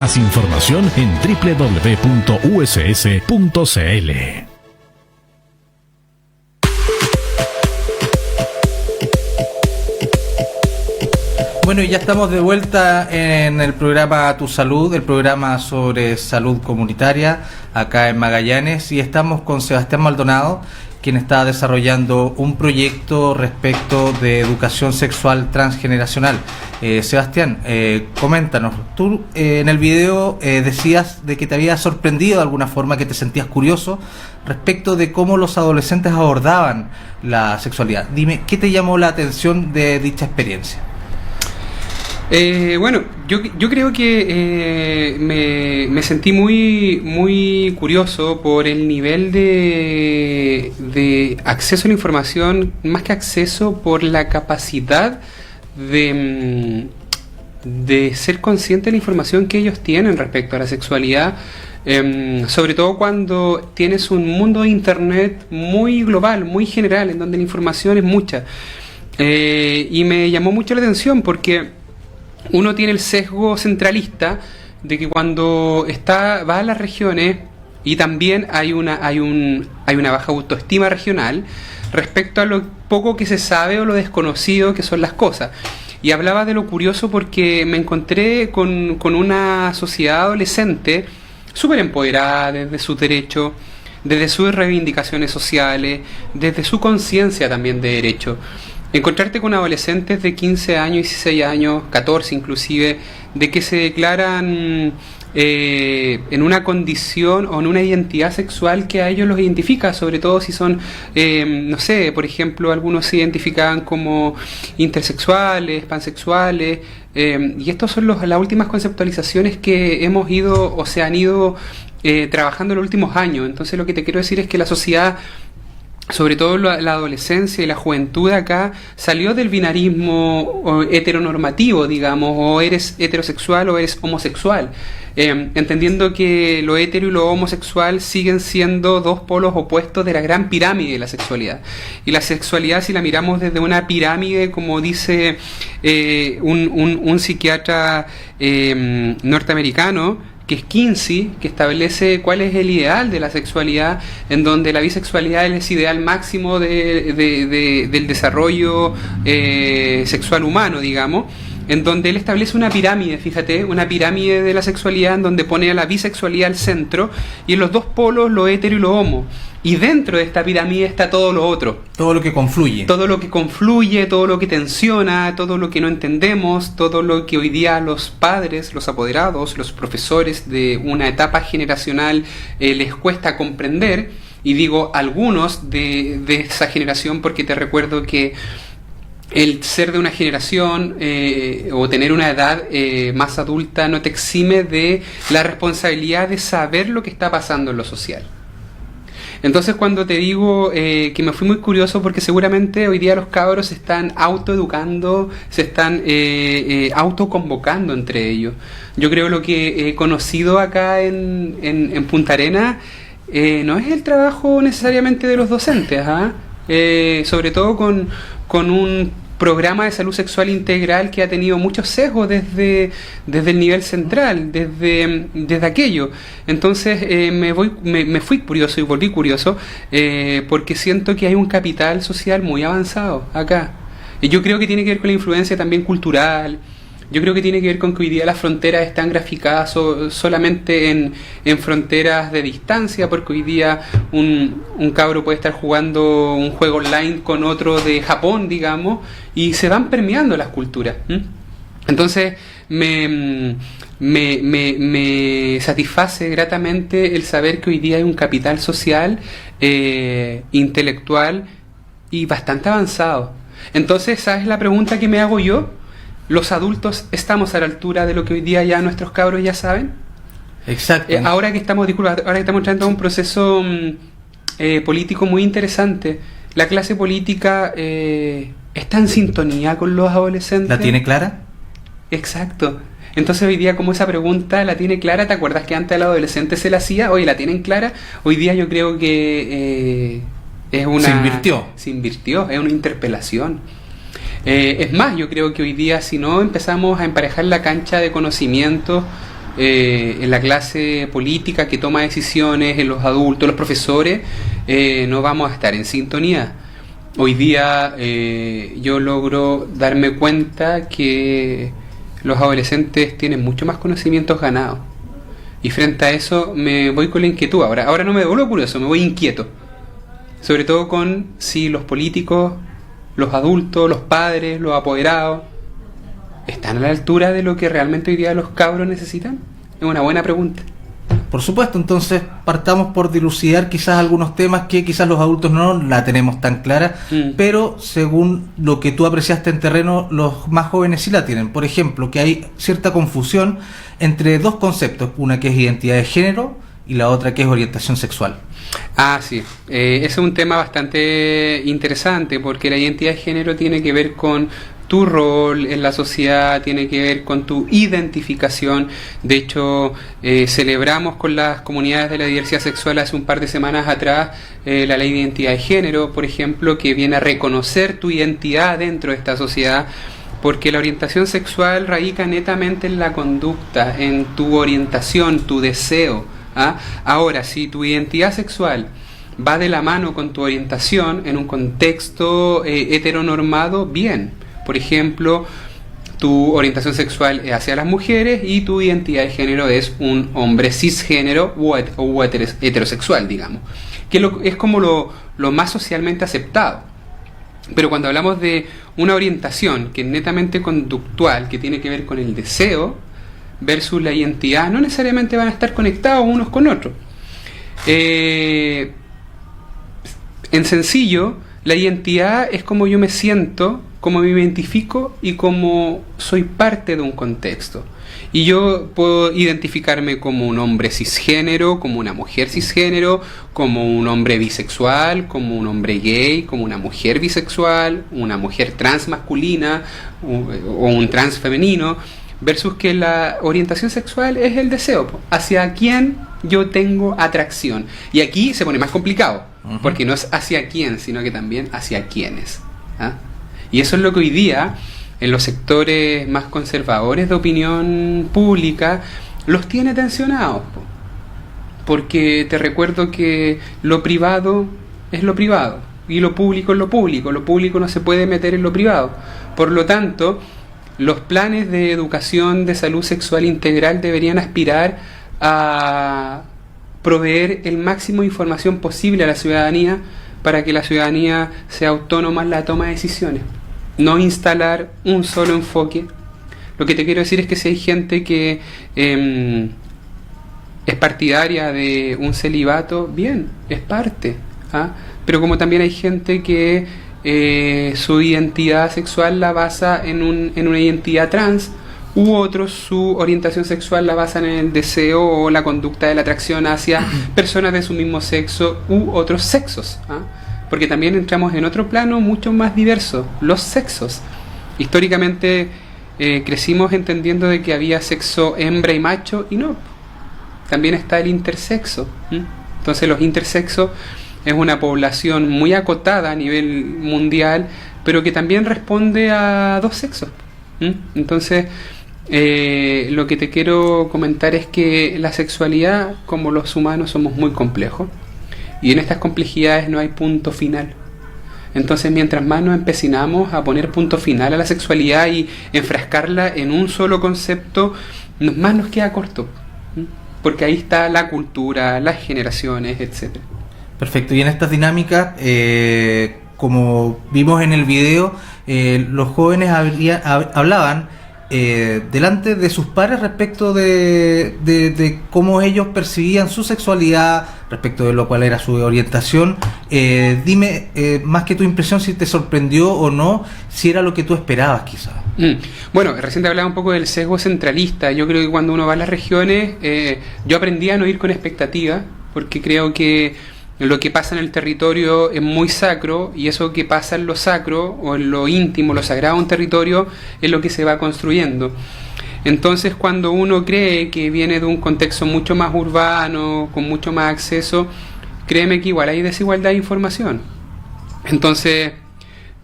Más información en www.uss.cl. Bueno, y ya estamos de vuelta en el programa Tu Salud, el programa sobre salud comunitaria, acá en Magallanes, y estamos con Sebastián Maldonado, quien está desarrollando un proyecto respecto de educación sexual transgeneracional. Sebastián, coméntanos, tú en el video decías de que te había sorprendido de alguna forma, que te sentías curioso respecto de cómo los adolescentes abordaban la sexualidad. Dime, ¿qué te llamó la atención de dicha experiencia? Bueno, yo creo que me sentí muy curioso por el nivel de acceso a la información, más que acceso, por la capacidad de ser consciente de la información que ellos tienen respecto a la sexualidad, sobre todo cuando tienes un mundo de internet muy global, muy general, en donde la información es mucha. Y me llamó mucho la atención porque uno tiene el sesgo centralista de que cuando va a las regiones, y también hay una baja autoestima regional respecto a lo poco que se sabe o lo desconocido que son las cosas. Y hablaba de lo curioso porque me encontré con una sociedad adolescente súper empoderada desde sus derechos, desde sus reivindicaciones sociales, desde su conciencia también de derecho. Encontrarte con adolescentes de 15 años, 16 años, 14 inclusive, de que se declaran en una condición o en una identidad sexual que a ellos los identifica, sobre todo si son, no sé, por ejemplo, algunos se identificaban como intersexuales, pansexuales, y estas son las últimas conceptualizaciones que hemos ido o se han ido trabajando en los últimos años. Entonces lo que te quiero decir es que la sociedad, sobre todo la adolescencia y la juventud acá, salió del binarismo heteronormativo, digamos, o eres heterosexual o eres homosexual, entendiendo que lo hetero y lo homosexual siguen siendo dos polos opuestos de la gran pirámide de la sexualidad. Y la sexualidad, si la miramos desde una pirámide, como dice un psiquiatra norteamericano, que es Kinsey, que establece cuál es el ideal de la sexualidad, en donde la bisexualidad es el ideal máximo del desarrollo sexual humano, digamos, en donde él establece una pirámide, fíjate, una pirámide de la sexualidad en donde pone a la bisexualidad al centro y en los dos polos lo hetero y lo homo. Y dentro de esta pirámide está todo lo otro. Todo lo que confluye. Todo lo que confluye, todo lo que tensiona, todo lo que no entendemos, todo lo que hoy día los padres, los apoderados, los profesores de una etapa generacional les cuesta comprender. Y digo algunos de esa generación porque te recuerdo que el ser de una generación o tener una edad más adulta no te exime de la responsabilidad de saber lo que está pasando en lo social. Entonces cuando te digo que me fui muy curioso porque seguramente hoy día los cabros se están autoeducando, se están autoconvocando entre ellos. Yo creo lo que he conocido acá en Punta Arenas no es el trabajo necesariamente de los docentes, sobre todo con un programa de salud sexual integral que ha tenido muchos sesgos desde el nivel central, desde aquello. Entonces me fui curioso y volví curioso porque siento que hay un capital social muy avanzado acá. Y yo creo que tiene que ver con la influencia también cultural. Yo creo que tiene que ver con que hoy día las fronteras están graficadas solamente en fronteras de distancia, porque hoy día un cabro puede estar jugando un juego online con otro de Japón, digamos, y se van permeando las culturas. Entonces me satisface gratamente el saber que hoy día hay un capital social, intelectual y bastante avanzado. Entonces, ¿sabes la pregunta que me hago yo? ¿Los adultos estamos a la altura de lo que hoy día ya nuestros cabros ya saben? Exacto. Ahora que estamos entrando a un proceso político muy interesante, ¿la clase política está en sintonía con los adolescentes? ¿La tiene clara? Exacto. Entonces hoy día, como esa pregunta la tiene clara, ¿te acuerdas que antes a los adolescentes se la hacía? Hoy la tienen clara. Hoy día yo creo que es una... Se invirtió, es una interpelación. Es más, yo creo que hoy día, si no empezamos a emparejar la cancha de conocimientos en la clase política que toma decisiones, en los adultos, los profesores, no vamos a estar en sintonía. Hoy día yo logro darme cuenta que los adolescentes tienen mucho más conocimientos ganados. Y frente a eso me voy con la inquietud. Ahora no me vuelvo curioso, me voy inquieto. Sobre todo con si los políticos, los adultos, los padres, los apoderados, ¿están a la altura de lo que realmente hoy día los cabros necesitan? Es una buena pregunta. Por supuesto, entonces partamos por dilucidar quizás algunos temas que quizás los adultos no la tenemos tan clara, pero según lo que tú apreciaste en terreno, los más jóvenes sí la tienen. Por ejemplo, que hay cierta confusión entre dos conceptos, una que es identidad de género y la otra que es orientación sexual. Sí, ese es un tema bastante interesante, porque la identidad de género tiene que ver con tu rol en la sociedad, tiene que ver con tu identificación. De hecho, celebramos con las comunidades de la diversidad sexual hace un par de semanas atrás la ley de identidad de género, por ejemplo, que viene a reconocer tu identidad dentro de esta sociedad, porque la orientación sexual radica netamente en la conducta, en tu orientación, tu deseo. Ahora, si tu identidad sexual va de la mano con tu orientación en un contexto heteronormado, bien. Por ejemplo, tu orientación sexual es hacia las mujeres y tu identidad de género es un hombre cisgénero o heterosexual, digamos, que es como lo más socialmente aceptado. Pero cuando hablamos de una orientación que es netamente conductual, que tiene que ver con el deseo versus la identidad, no necesariamente van a estar conectados unos con otros. En sencillo, la identidad es como yo me siento, cómo me identifico y cómo soy parte de un contexto. Y yo puedo identificarme como un hombre cisgénero, como una mujer cisgénero, como un hombre bisexual, como un hombre gay, como una mujer bisexual, una mujer transmasculina o un transfemenino, versus que la orientación sexual es el deseo, hacia quién yo tengo atracción. Y aquí se pone más complicado, porque no es hacia quién, sino que también hacia quiénes. Y eso es lo que hoy día, en los sectores más conservadores de opinión pública, los tiene tensionados. Porque te recuerdo que lo privado es lo privado, y lo público es lo público. Lo público no se puede meter en lo privado. Por lo tanto, los planes de educación de salud sexual integral deberían aspirar a proveer el máximo de información posible a la ciudadanía para que la ciudadanía sea autónoma en la toma de decisiones. No instalar un solo enfoque. Lo que te quiero decir es que si hay gente que es partidaria de un celibato, bien, es parte. Pero como también hay gente que su identidad sexual la basa en una identidad trans, u otros su orientación sexual la basan en el deseo o la conducta de la atracción hacia personas de su mismo sexo u otros sexos. Porque también entramos en otro plano mucho más diverso, los sexos. Históricamente crecimos entendiendo de que había sexo hembra y macho, y no, también está el intersexo. Entonces los intersexos es una población muy acotada a nivel mundial, pero que también responde a dos sexos. Entonces lo que te quiero comentar es que la sexualidad, como los humanos, somos muy complejos, y en estas complejidades no hay punto final. Entonces, mientras más nos empecinamos a poner punto final a la sexualidad y enfrascarla en un solo concepto, más nos queda corto, porque ahí está la cultura, las generaciones, etcétera. Perfecto, y en estas dinámicas, como vimos en el video, los jóvenes hablaban delante de sus pares respecto de cómo ellos percibían su sexualidad, respecto de lo cual era su orientación. Dime, más que tu impresión, si te sorprendió o no, si era lo que tú esperabas quizás. Bueno, recién te hablaba un poco del sesgo centralista. Yo creo que cuando uno va a las regiones, yo aprendí a no ir con expectativa, porque creo que lo que pasa en el territorio es muy sacro, y eso que pasa en lo sacro o en lo íntimo, lo sagrado de un territorio, es lo que se va construyendo. Entonces, cuando uno cree que viene de un contexto mucho más urbano, con mucho más acceso, créeme que igual hay desigualdad de información. Entonces,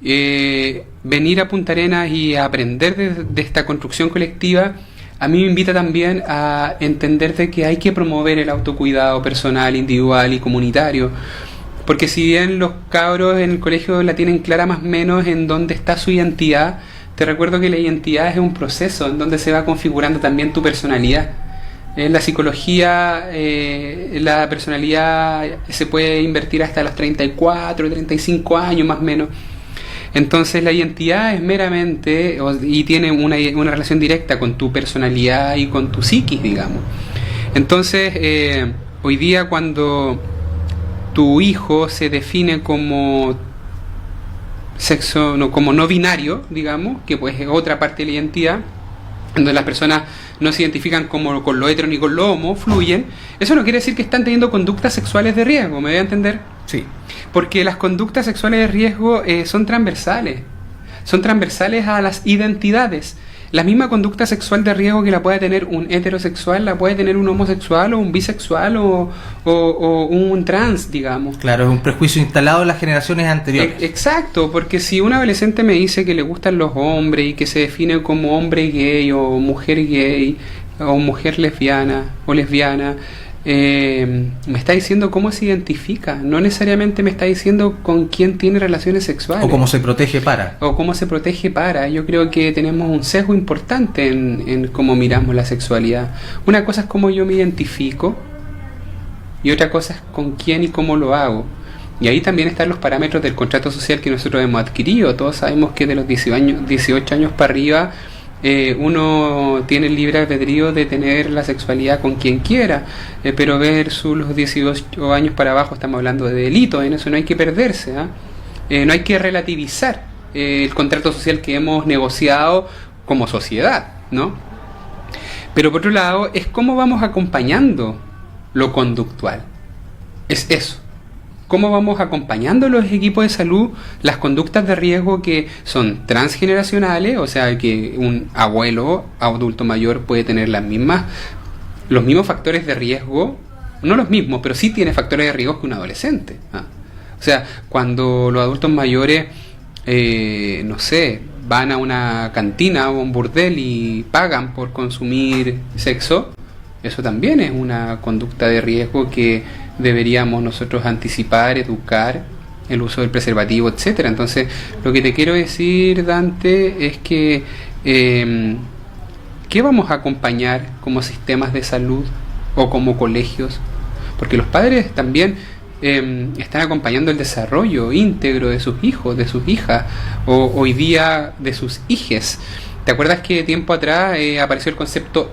venir a Punta Arenas y aprender de esta construcción colectiva a mí me invita también a entender de que hay que promover el autocuidado personal, individual y comunitario. Porque si bien los cabros en el colegio la tienen clara más o menos en dónde está su identidad, te recuerdo que la identidad es un proceso en donde se va configurando también tu personalidad. En la psicología, la personalidad se puede invertir hasta los 34, 35 años más o menos. Entonces la identidad es meramente, y tiene una relación directa con tu personalidad y con tu psiquis, digamos. Entonces, hoy día cuando tu hijo se define como sexo, no, como no binario, digamos, que pues es otra parte de la identidad, donde las personas no se identifican como con lo hetero ni con lo homo, fluyen, eso no quiere decir que están teniendo conductas sexuales de riesgo, ¿me voy a entender? Sí. Porque las conductas sexuales de riesgo son transversales a las identidades. La misma conducta sexual de riesgo que la puede tener un heterosexual, la puede tener un homosexual o un bisexual o un trans, digamos. Claro, es un prejuicio instalado en las generaciones anteriores. Exacto, porque si un adolescente me dice que le gustan los hombres y que se define como hombre gay o mujer gay o mujer lesbiana o lesbiana, me está diciendo cómo se identifica, no necesariamente me está diciendo con quién tiene relaciones sexuales. O cómo se protege para. O cómo se protege para. Yo creo que tenemos un sesgo importante en cómo miramos la sexualidad. Una cosa es cómo yo me identifico y otra cosa es con quién y cómo lo hago. Y ahí también están los parámetros del contrato social que nosotros hemos adquirido. Todos sabemos que de los 18 años para arriba uno tiene el libre albedrío de tener la sexualidad con quien quiera, pero versus los 18 años para abajo estamos hablando de delitos, en eso no hay que perderse, no hay que relativizar el contrato social que hemos negociado como sociedad, ¿no? Pero por otro lado es cómo vamos acompañando lo conductual, es eso. Cómo vamos acompañando los equipos de salud las conductas de riesgo que son transgeneracionales, o sea que un abuelo adulto mayor puede tener los mismos factores de riesgo, no los mismos, pero sí tiene factores de riesgo que un adolescente. O sea, cuando los adultos mayores, no sé, van a una cantina o un burdel y pagan por consumir sexo, eso también es una conducta de riesgo que deberíamos nosotros anticipar, educar, el uso del preservativo, etcétera. Entonces, lo que te quiero decir, Dante, es que ¿qué vamos a acompañar como sistemas de salud o como colegios? Porque los padres también están acompañando el desarrollo íntegro de sus hijos, de sus hijas, o hoy día de sus hijes. ¿Te acuerdas que tiempo atrás apareció el concepto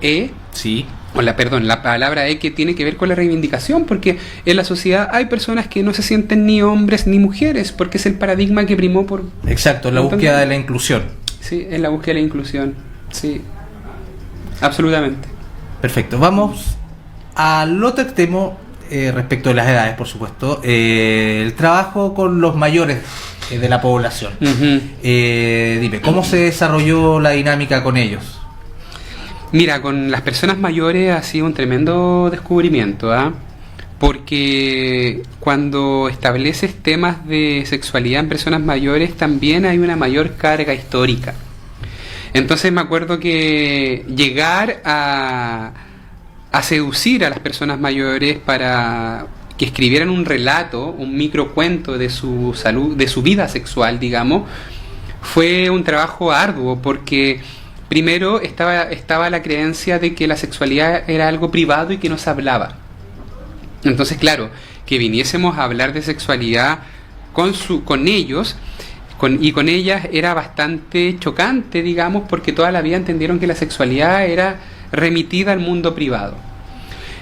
Sí. La palabra que tiene que ver con la reivindicación, porque en la sociedad hay personas que no se sienten ni hombres ni mujeres, porque es el paradigma que primó por... Exacto, la búsqueda de la inclusión. Sí, es la búsqueda de la inclusión, sí, absolutamente. Perfecto, vamos al otro extremo respecto de las edades, por supuesto, el trabajo con los mayores de la población. Uh-huh. Dime, ¿cómo se desarrolló la dinámica con ellos? Mira, con las personas mayores ha sido un tremendo descubrimiento, porque cuando estableces temas de sexualidad en personas mayores también hay una mayor carga histórica. Entonces me acuerdo que llegar a seducir a las personas mayores para que escribieran un relato, un microcuento de su salud, de su vida sexual, digamos, fue un trabajo arduo, porque primero estaba la creencia de que la sexualidad era algo privado y que no se hablaba. Entonces, claro, que viniésemos a hablar de sexualidad con ellos y con ellas era bastante chocante, digamos, porque toda la vida entendieron que la sexualidad era remitida al mundo privado.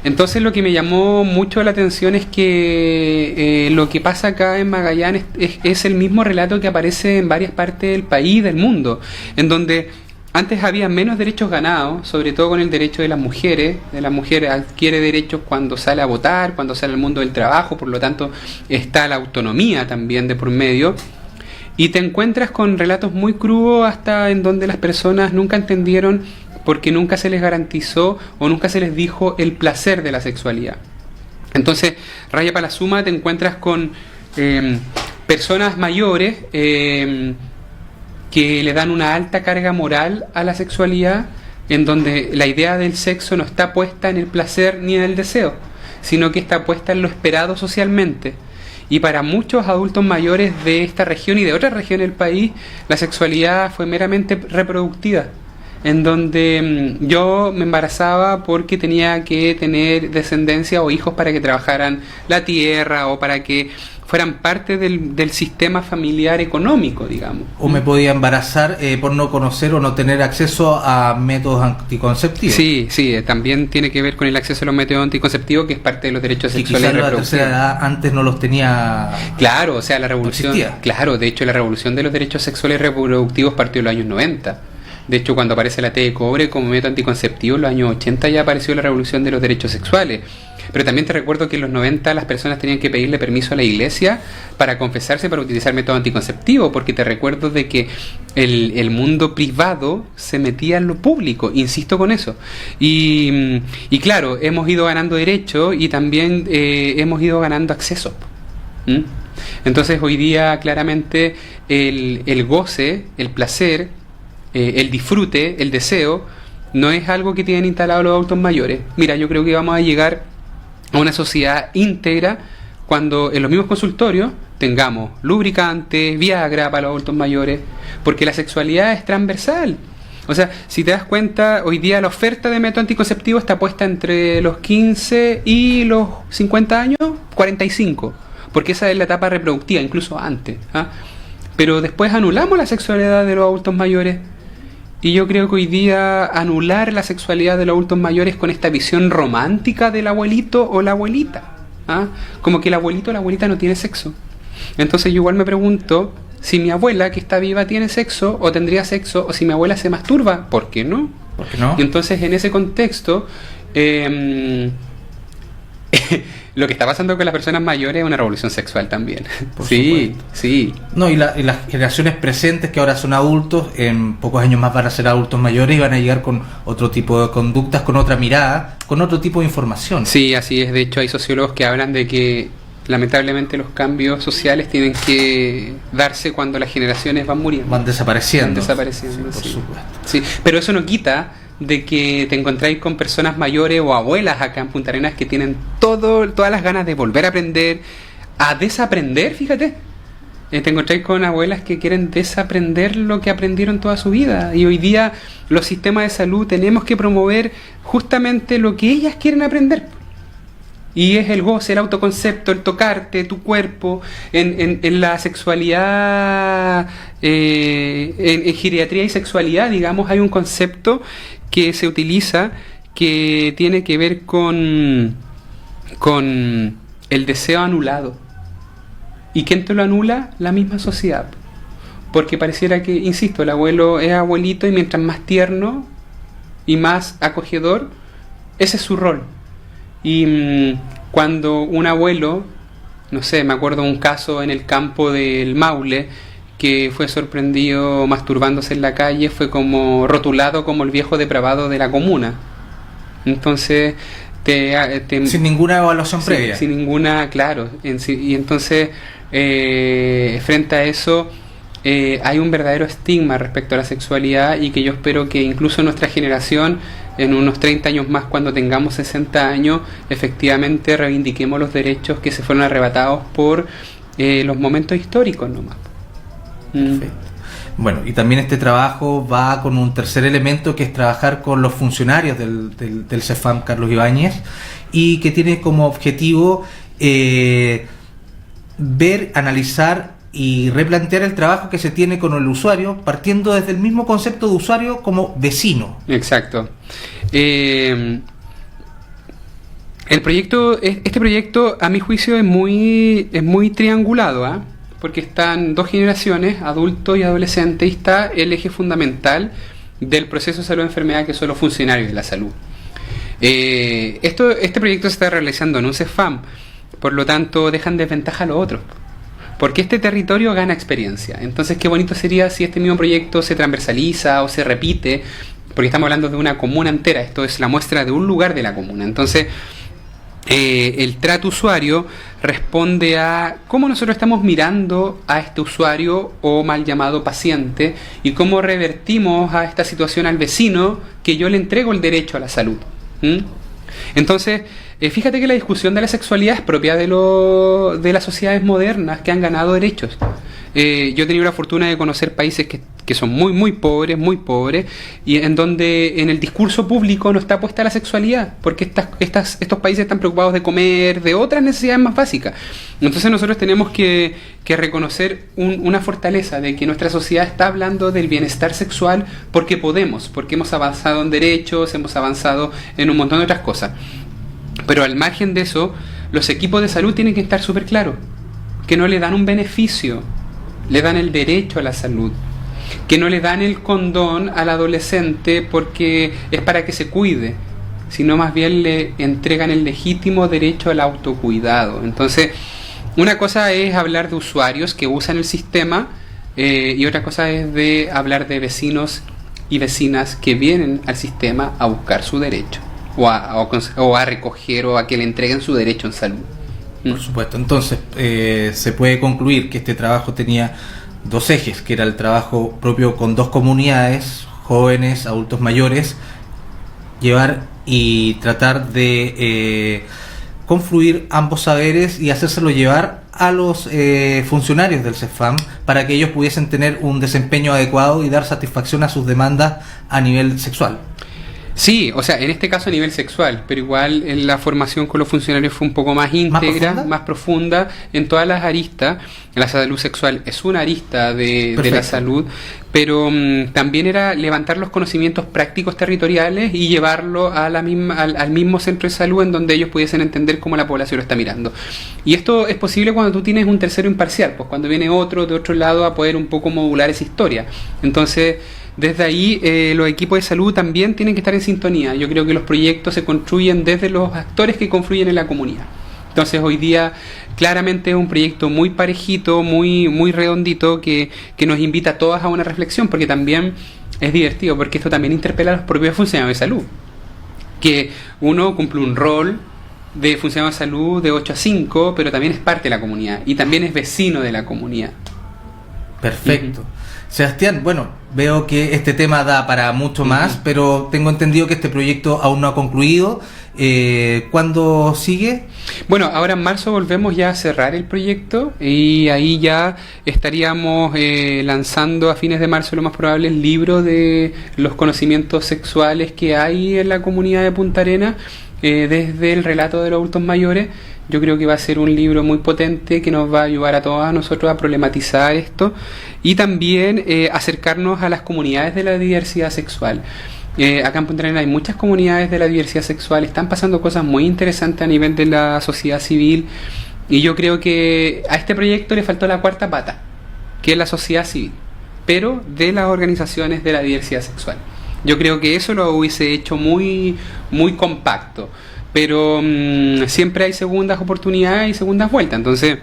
Entonces lo que me llamó mucho la atención es que lo que pasa acá en Magallanes es el mismo relato que aparece en varias partes del país, del mundo, en donde antes había menos derechos ganados, sobre todo con el derecho de las mujeres. La mujer adquiere derechos cuando sale a votar, cuando sale al mundo del trabajo, por lo tanto está la autonomía también de por medio. Y te encuentras con relatos muy crudos hasta en donde las personas nunca entendieron porque nunca se les garantizó o nunca se les dijo el placer de la sexualidad. Entonces, raya para la suma, te encuentras con personas mayores que le dan una alta carga moral a la sexualidad, en donde la idea del sexo no está puesta en el placer ni en el deseo, sino que está puesta en lo esperado socialmente. Y para muchos adultos mayores de esta región y de otras regiones del país, la sexualidad fue meramente reproductiva, en donde yo me embarazaba porque tenía que tener descendencia o hijos para que trabajaran la tierra o para que fueran parte del sistema familiar económico, digamos. O me podía embarazar por no conocer o no tener acceso a métodos anticonceptivos. Sí, también tiene que ver con el acceso a los métodos anticonceptivos, que es parte de los derechos Y sexuales quizás y la reproductivos. tercera edad antes no los tenía. Claro, o sea, la revolución, existía. claro, de hecho la revolución de los derechos sexuales y reproductivos partió en los años 90. De hecho, cuando aparece la T de cobre como método anticonceptivo, en los años 80 ya apareció la revolución de los derechos sexuales. Pero también te recuerdo que en los 90 las personas tenían que pedirle permiso a la iglesia para confesarse para utilizar método anticonceptivo, porque te recuerdo de que el mundo privado se metía en lo público, insisto con eso. Y claro, hemos ido ganando derechos y también hemos ido ganando acceso. Entonces hoy día claramente el goce, el placer, el disfrute, el deseo, no es algo que tienen instalado los adultos mayores. Mira, yo creo que vamos a llegar a una sociedad íntegra cuando en los mismos consultorios tengamos lubricantes, Viagra para los adultos mayores, porque la sexualidad es transversal. O sea, si te das cuenta, hoy día la oferta de método anticonceptivo está puesta entre los 15 y los 50 años, 45, porque esa es la etapa reproductiva, incluso antes, ¿ah? Pero después anulamos la sexualidad de los adultos mayores. Y yo creo que hoy día anular la sexualidad de los adultos mayores con esta visión romántica del abuelito o la abuelita, ¿ah? Como que el abuelito o la abuelita no tiene sexo. Entonces yo igual me pregunto si mi abuela que está viva tiene sexo o tendría sexo, o si mi abuela se masturba, ¿por qué no? ¿Por qué no? Y entonces en ese contexto lo que está pasando con las personas mayores es una revolución sexual también. Por Sí, supuesto. sí. No, y las generaciones presentes que ahora son adultos, en pocos años más van a ser adultos mayores y van a llegar con otro tipo de conductas, con otra mirada, con otro tipo de información. Sí, así es. De hecho, hay sociólogos que hablan de que lamentablemente los cambios sociales tienen que darse cuando las generaciones van muriendo. Van desapareciendo. Van desapareciendo, Sí, por sí. supuesto. Sí, pero eso no quita de que te encontráis con personas mayores o abuelas acá en Punta Arenas que tienen todas las ganas de volver a aprender, a desaprender, fíjate. Te encontráis con abuelas que quieren desaprender lo que aprendieron toda su vida. Y hoy día los sistemas de salud tenemos que promover justamente lo que ellas quieren aprender. Y es el goce, el autoconcepto, el tocarte, tu cuerpo, en la sexualidad, en geriatría y sexualidad, digamos, hay un concepto que se utiliza que tiene que ver con el deseo anulado. ¿Y quién te lo anula? La misma sociedad. Porque pareciera que, insisto, el abuelo es abuelito y mientras más tierno y más acogedor, ese es su rol. Y cuando un abuelo, no sé, me acuerdo de un caso en el campo del Maule, que fue sorprendido masturbándose en la calle, fue como rotulado como el viejo depravado de la comuna. Entonces, sin ninguna evaluación previa. Sin ninguna, claro. Y entonces, frente a eso, hay un verdadero estigma respecto a la sexualidad, y que yo espero que incluso nuestra generación, en unos 30 años más, cuando tengamos 60 años, efectivamente reivindiquemos los derechos que se fueron arrebatados por los momentos históricos nomás. Perfecto. Bueno, y también este trabajo va con un tercer elemento, que es trabajar con los funcionarios del CEFAM Carlos Ibáñez, y que tiene como objetivo ver, analizar y replantear el trabajo que se tiene con el usuario, partiendo desde el mismo concepto de usuario como vecino. Exacto. Este proyecto, a mi juicio, es muy triangulado, ¿eh? Porque están dos generaciones, adultos y adolescentes, y está el eje fundamental del proceso de salud y enfermedad, que son los funcionarios de la salud. Este proyecto se está realizando en un CEFAM, por lo tanto dejan desventaja a los otros, porque este territorio gana experiencia. Entonces, qué bonito sería si este mismo proyecto se transversaliza o se repite, porque estamos hablando de una comuna entera. Esto es la muestra de un lugar de la comuna. Entonces, el trato usuario responde a cómo nosotros estamos mirando a este usuario o mal llamado paciente y cómo revertimos a esta situación al vecino que yo le entrego el derecho a la salud. Entonces, fíjate que la discusión de la sexualidad es propia de las sociedades modernas que han ganado derechos. Yo he tenido la fortuna de conocer países que son muy pobres, y en donde en el discurso público no está puesta la sexualidad, porque estos países están preocupados de comer, de otras necesidades más básicas. Entonces nosotros tenemos que reconocer una fortaleza de que nuestra sociedad está hablando del bienestar sexual porque hemos avanzado en derechos, hemos avanzado en un montón de otras cosas. Pero al margen de eso, los equipos de salud tienen que estar súper claros, que no le dan un beneficio, le dan el derecho a la salud, que no le dan el condón al adolescente porque es para que se cuide, sino más bien le entregan el legítimo derecho al autocuidado. Entonces, una cosa es hablar de usuarios que usan el sistema y otra cosa es de hablar de vecinos y vecinas que vienen al sistema a buscar su derecho o a recoger o a que le entreguen su derecho en salud. Por supuesto. Entonces, se puede concluir que este trabajo tenía dos ejes, que era el trabajo propio con dos comunidades, jóvenes, adultos mayores, llevar y tratar de confluir ambos saberes y hacérselo llevar a los funcionarios del CEFAM para que ellos pudiesen tener un desempeño adecuado y dar satisfacción a sus demandas a nivel sexual. Sí, o sea, en este caso a nivel sexual, pero igual en la formación con los funcionarios fue un poco más íntegra, más profunda en todas las aristas. La salud sexual es una arista de la salud, pero también era levantar los conocimientos prácticos territoriales y llevarlo a al mismo centro de salud en donde ellos pudiesen entender cómo la población lo está mirando. Y esto es posible cuando tú tienes un tercero imparcial, pues cuando viene otro de otro lado a poder un poco modular esa historia. Entonces, desde ahí los equipos de salud también tienen que estar en sintonía. Yo creo que los proyectos se construyen desde los actores que confluyen en la comunidad. Entonces hoy día claramente es un proyecto muy parejito, muy redondito que nos invita a todas a una reflexión, porque también es divertido, porque esto también interpela a los propios funcionarios de salud, que uno cumple un rol de funcionario de salud de 8 a 5, pero también es parte de la comunidad y también es vecino de la comunidad. Perfecto. Sebastián, bueno, veo que este tema da para mucho más, pero tengo entendido que este proyecto aún no ha concluido. ¿Cuándo sigue? Bueno, ahora en marzo volvemos ya a cerrar el proyecto y ahí ya estaríamos lanzando a fines de marzo, lo más probable, el libro de los conocimientos sexuales que hay en la comunidad de Punta Arenas, desde el relato de los adultos mayores. Yo creo que va a ser un libro muy potente que nos va a ayudar a todos nosotros a problematizar esto y también acercarnos a las comunidades de la diversidad sexual. Acá en Punta Arenas hay muchas comunidades de la diversidad sexual, están pasando cosas muy interesantes a nivel de la sociedad civil y yo creo que a este proyecto le faltó la cuarta pata, que es la sociedad civil, pero de las organizaciones de la diversidad sexual. Yo creo que eso lo hubiese hecho muy compacto. Pero siempre hay segundas oportunidades y segundas vueltas. Entonces,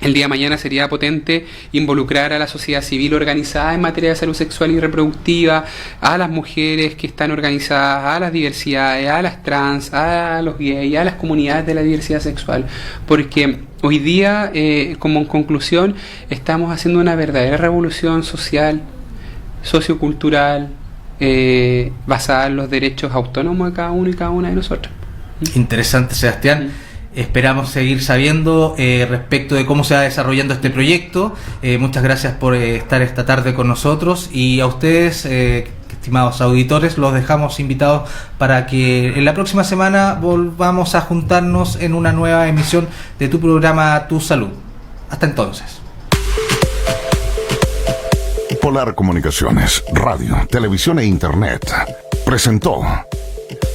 el día de mañana sería potente involucrar a la sociedad civil organizada en materia de salud sexual y reproductiva, a las mujeres que están organizadas, a las diversidades, a las trans, a los gays, a las comunidades de la diversidad sexual. Porque hoy día, como en conclusión, estamos haciendo una verdadera revolución social, sociocultural, basada en los derechos autónomos de cada uno y cada una de nosotros. Interesante, Sebastián. Esperamos seguir sabiendo respecto de cómo se va desarrollando este proyecto. Muchas gracias por estar esta tarde con nosotros y a ustedes, estimados auditores, los dejamos invitados para que en la próxima semana volvamos a juntarnos en una nueva emisión de tu programa Tu Salud. Hasta entonces. Polar Comunicaciones, radio, televisión e internet presentó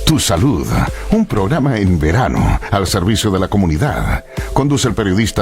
Tu Salud, un programa en verano al servicio de la comunidad. Conduce el periodista